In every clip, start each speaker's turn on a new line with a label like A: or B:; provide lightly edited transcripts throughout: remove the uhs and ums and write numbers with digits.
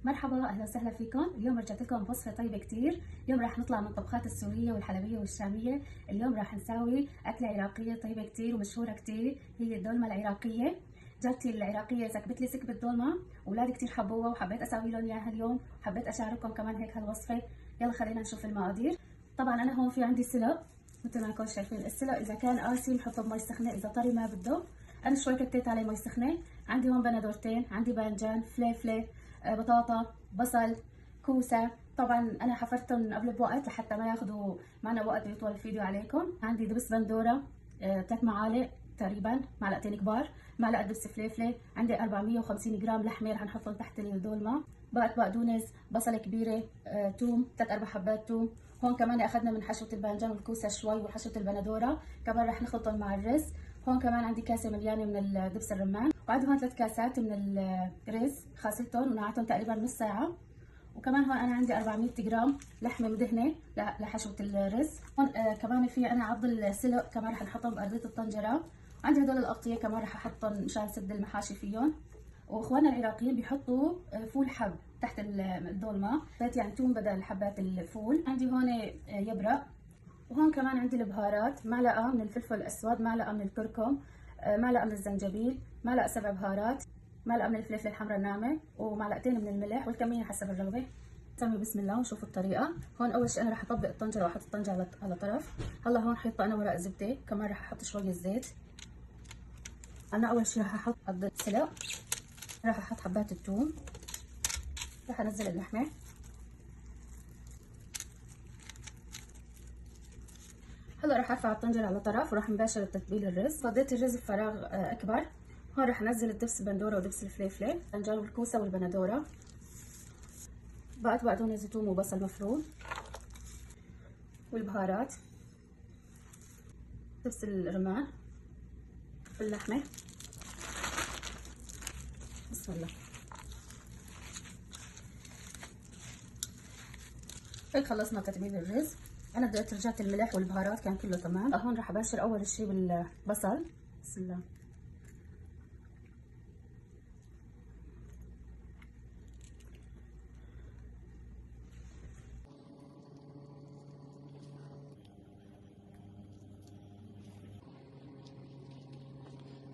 A: مرحبا، اهلا وسهلا فيكم. اليوم رجعت لكم بوصفه طيبه كتير. اليوم راح نطلع من الطبخات السوريه والحلبيه والشاميه. اليوم راح نساوي اكله عراقيه طيبه كتير ومشهوره كتير، هي الدولمه العراقيه. جارتي العراقيه سكبت لي سكبه دولمه، واولادي كتير حبوها وحبيت اسوي لهم اياها اليوم، وحبيت اشارككم كمان هيك هالوصفه. يلا خلينا نشوف المقادير. طبعا انا هون في عندي سلق، مثل ما انكم شايفين. السلق اذا كان قاسي بنحطه بمي سخنه، اذا طري ما بده. انا شوي كتيت عليه مي سخنه. عندي هون بندورتين، عندي باذنجان، فليفله، بطاطا، بصل، كوسه. طبعا انا حفرتهم قبل بوقت لحتى ما ياخذوا معنا وقت ويطول الفيديو عليكم. عندي دبس بندوره 3 معالق تقريبا، معلقتين كبار، معلقه دبس فليفله. عندي 450 جرام لحمه رح نحطهم تحت الدولمه، بقدونس، بصله كبيره، توم 3-4 حبات توم. هون كمان اخذنا من حشوه الباذنجان والكوسه شوي، وحشوه البندوره كمان رح نخلطهم مع الرز. هون كمان عندي كاسه مليانه من الدبس الرمان، وعندي هون 3 كاسات من الرز غسلتهم ونقعتهم تقريبا نص ساعه. وكمان هون انا عندي 400 جرام لحمه مدهنه لحشوه الرز. هون كمان في انا عض السلق كمان رح نحطهم بارضيه الطنجره. عندي هدول الاغطيه كمان رح احطهم مشان سد المحاشي فيهم. واخواننا العراقيين بيحطوا فول حب تحت الدولمه، يعني توم بدل حبات الفول. عندي هون يبرق. وهون كمان عندي البهارات، معلقه من الفلفل الاسود، معلقه من الكركم، معلقه من الزنجبيل، معلقه 7 بهارات، معلقه من الفلفل الحمراء الناعمه، ومعلقتين من الملح، والكميه حسب الرغبه. نسوي بسم الله ونشوف الطريقه. هون اول شيء انا رح اطبق الطنجره واحط الطنجره على طرف. هلا هون حاطه انا ورق زبده، كمان رح احط شويه زيت. انا اول شيء رح احط قد السلق، رح احط حبات الثوم، رح انزل اللحمه. هلا رح ارفع الطنجره على طرف وراح نباشر تتبيل الرز. فضيت الرز بفراغ اكبر. هون رح انزل الدبس البندوره ودبس الفليفله، الباذنجان والكوسه والبندوره، بقدونس وثوم وبصل مفروم، والبهارات، دبس الرمان، واللحمه. بسم الله. هيك خلصنا تتبيل الرز. انا بدأت رجعت الملح والبهارات كان كله تمام. هون رح ابشر اول شيء بالبصل. بسم الله.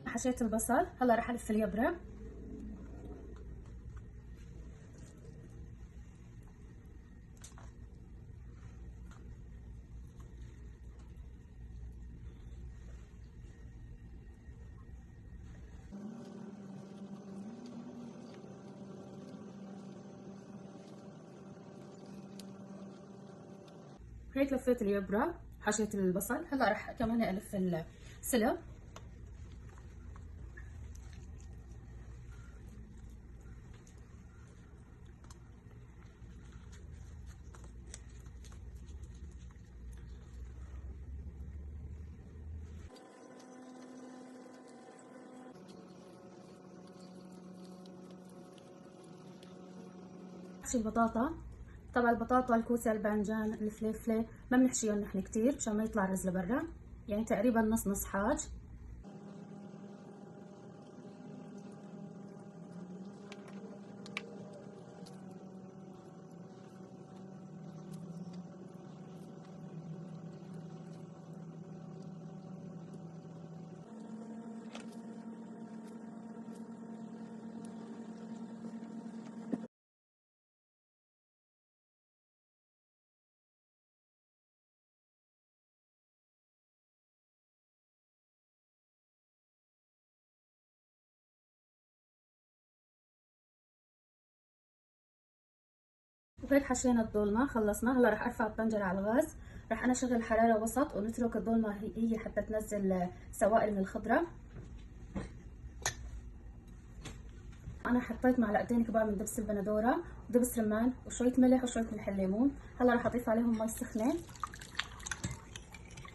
A: حشيت البصل، هلا رح الف اليبرة. هيك لفيت اليبرة، حشيت البصل. هلا رح كمان الف السلق. نحشي البطاطا. طبعا البطاطا، الكوسه، الباذنجان، الفليفله ما بنحشيهم نحن كتير مشان ما يطلع الرز لبرا، يعني تقريبا نص نص حاج. وهيك حشينا الدولمة، خلصنا. هلا رح ارفع الطنجرة على الغاز، رح انا اشغل الحرارة وسط ونترك الدولمة هي حتى تنزل سوائل من الخضرة. انا حطيت معلقتين كبار من دبس البندورة ودبس رمان وشوية ملح وشوية ملح الليمون. هلا رح اضيف عليهم مي سخنة،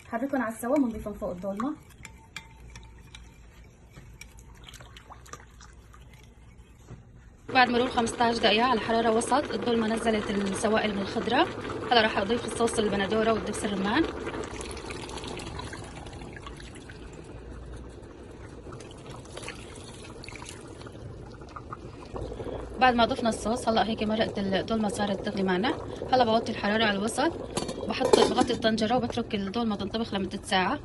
A: حركهم على السوا ونضيفهم فوق الدولمة. بعد مرور 15 دقيقة على حرارة وسط الدولمة نزلت السوائل من الخضرة. هلا راح اضيف الصوص البندورة والدبس الرمان. بعد ما ضفنا الصوص هلا هيك مرقة الدولمة صارت تغلي معنا. هلا بوطي الحرارة على الوسط، بغطي الطنجرة وبترك الدولمة تنطبخ لمدة ساعة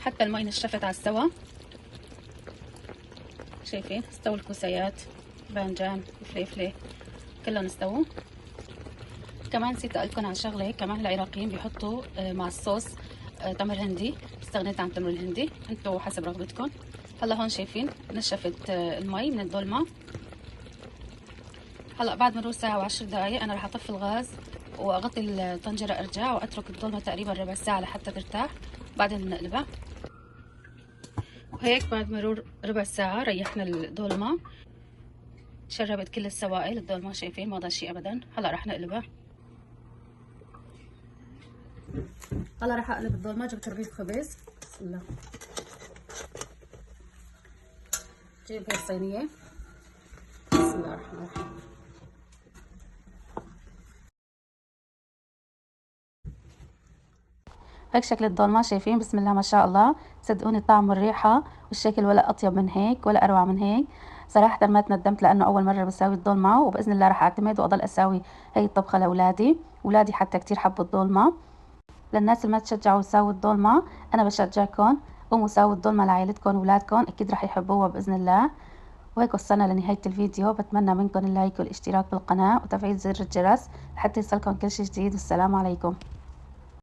A: حتى المي نشفت على السوا. شايفين استووا الكوسيات، باذنجان، فليفله كلهم استووا. كمان نسيت اقولكم على شغله، كمان العراقيين بيحطوا مع الصوص تمر هندي. استغنيت عن التمر الهندي، انتوا حسب رغبتكم. هلا هون شايفين نشفت المي من الدولمه. هلا بعد مرور ساعه و10 دقائق انا راح اطفي الغاز واغطي الطنجره، ارجع واترك الدولمه تقريبا ربع ساعه لحتى ترتاح، بعدين بنقلبها. وهيك بعد مرور ربع ساعه ريحنا الدولمه، شربت كل السوائل الدولمه. شايفين ما ضل شيء ابدا. هلا راح نقلبها. هلا راح اقلب الدولمه. جبت رغيف خبز، بسم الله. جيب هي الصينيه، بسم الله الرحمن الرحيم. هيك شكل الدولمه، شايفين بسم الله ما شاء الله. صدقوني الطعم والريحه والشكل ولا اطيب من هيك ولا اروع من هيك. صراحه ما تندمت لانه اول مره بساوي الدولمه، وباذن الله راح اعتمد واضل اساوي هي الطبخه لاولادي. اولادي حتى كتير حبوا الدولمه. للناس اللي ما تشجعوا يساووا الدولمه، انا بشجعكم قوموا ساووا الدولمه لعائلتكم واولادكم، اكيد راح يحبوها باذن الله. وهيك وصلنا لنهاية الفيديو. بتمنى منكم اللايك والاشتراك بالقناة وتفعيل زر الجرس لحتى يوصلكم كل شي جديد. والسلام عليكم.